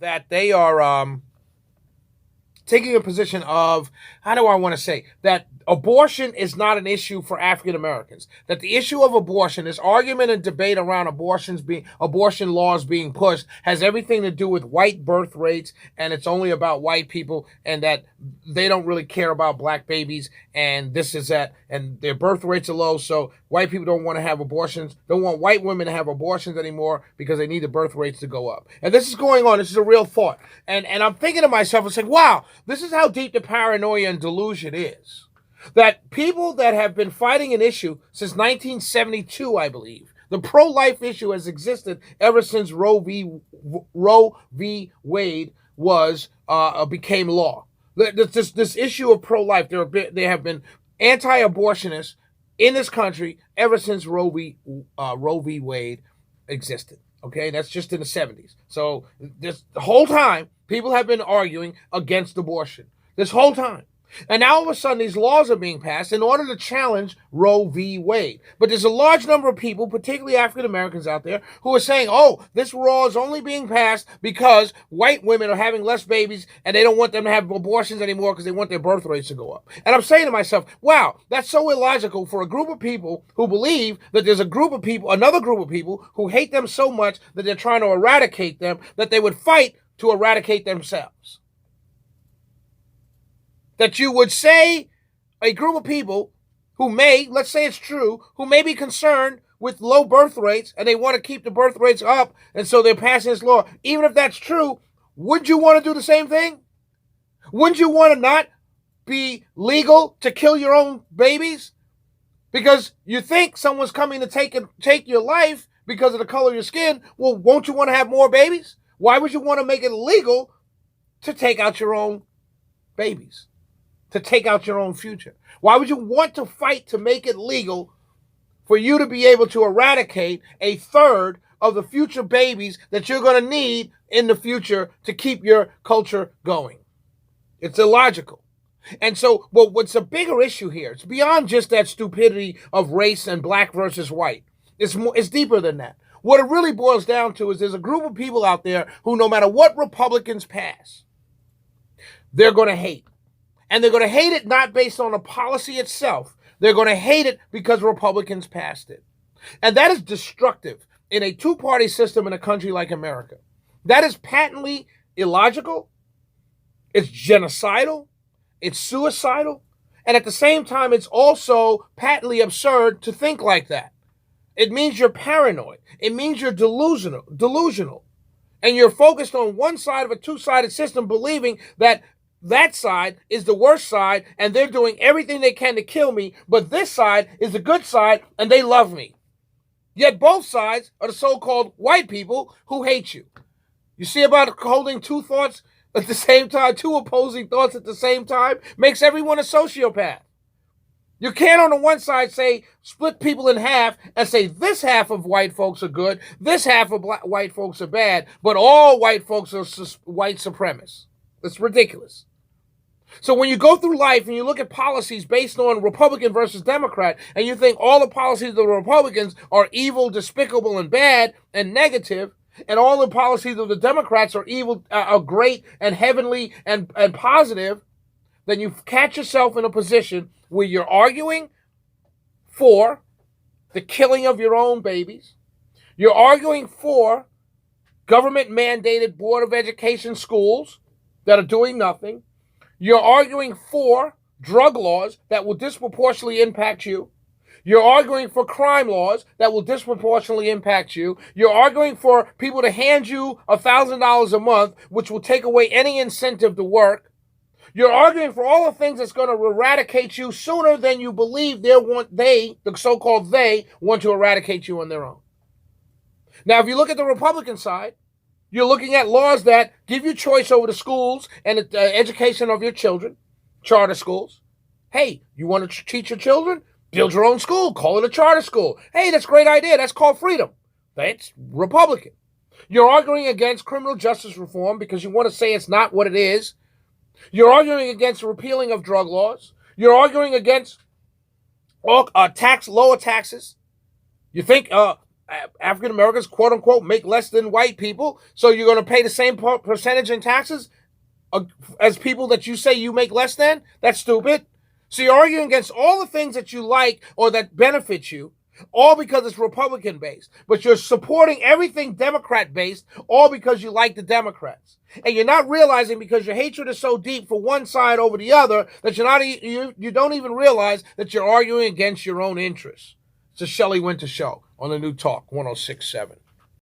that they are taking a position of, how do I want to say, that abortion is not an issue for African Americans. That the issue of abortion, this argument and debate around abortion laws being pushed, has everything to do with white birth rates, and it's only about white people, and that they don't really care about black babies, and this is that, and their birth rates are low, so white people don't want to have abortions, don't want white women to have abortions anymore because they need the birth rates to go up. And this is going on. This is a real thought. And I'm thinking to myself, it's like, wow, this is how deep the paranoia and delusion is. That people that have been fighting an issue since 1972, I believe, the pro-life issue has existed ever since Roe v. Wade was became law. This issue of pro-life, there have been anti-abortionists in this country ever since Roe v. Wade existed. Okay, that's just in the 70s. So this the whole time, people have been arguing against abortion. This whole time. And now all of a sudden these laws are being passed in order to challenge Roe v. Wade. But there's a large number of people, particularly African Americans out there, who are saying, oh, this law is only being passed because white women are having less babies and they don't want them to have abortions anymore because they want their birth rates to go up. And I'm saying to myself, wow, that's so illogical for a group of people who believe that there's another group of people who hate them so much that they're trying to eradicate them, that they would fight to eradicate themselves. That you would say a group of people who may, let's say it's true, who may be concerned with low birth rates and they want to keep the birth rates up, and so they're passing this law. Even if that's true, would you want to do the same thing? Wouldn't you want to not be legal to kill your own babies? Because you think someone's coming to take your life because of the color of your skin. Well, won't you want to have more babies? Why would you want to make it illegal to take out your own babies? To take out your own future? Why would you want to fight to make it legal for you to be able to eradicate a third of the future babies that you're going to need in the future to keep your culture going? It's illogical. And so, well, what's a bigger issue here? It's beyond just that stupidity of race and black versus white. It's deeper than that. What it really boils down to is there's a group of people out there who, no matter what Republicans pass, they're going to hate. And they're going to hate it not based on the policy itself. They're going to hate it because Republicans passed it. And that is destructive in a two-party system in a country like America. That is patently illogical. It's genocidal. It's suicidal. And at the same time, it's also patently absurd to think like that. It means you're paranoid. It means you're delusional. And you're focused on one side of a two-sided system, believing that side is the worst side, and they're doing everything they can to kill me, but this side is the good side, and they love me. Yet both sides are the so-called white people who hate you. You see about holding two thoughts at the same time, two opposing thoughts at the same time, makes everyone a sociopath. You can't on the one side say, split people in half and say this half of white folks are good, this half of white folks are bad, but all white folks are white supremacists. It's ridiculous. So when you go through life and you look at policies based on Republican versus Democrat, and you think all the policies of the Republicans are evil, despicable, and bad, and negative, and all the policies of the Democrats are evil, are great, and heavenly, and positive, then you catch yourself in a position where you're arguing for the killing of your own babies. You're arguing for government-mandated Board of Education schools that are doing nothing. You're arguing for drug laws that will disproportionately impact you. You're arguing for crime laws that will disproportionately impact you. You're arguing for people to hand you $1,000 a month, which will take away any incentive to work. You're arguing for all the things that's going to eradicate you sooner than you believe the so-called they, want to eradicate you on their own. Now, if you look at the Republican side, you're looking at laws that give you choice over the schools and the education of your children, charter schools. Hey, you want to teach your children? Build your own school. Call it a charter school. Hey, that's a great idea. That's called freedom. That's Republican. You're arguing against criminal justice reform because you want to say it's not what it is. You're arguing against repealing of drug laws. You're arguing against lower taxes. You think African Americans, quote unquote, make less than white people, so you're going to pay the same percentage in taxes as people that you say you make less than? That's stupid. So you're arguing against all the things that you like or that benefit you, all because it's Republican based. But you're supporting everything Democrat based, all because you like the Democrats. And you're not realizing, because your hatred is so deep for one side over the other, that you don't even realize that you're arguing against your own interests. It's a Shelley Winter Show on the New Talk 106.7.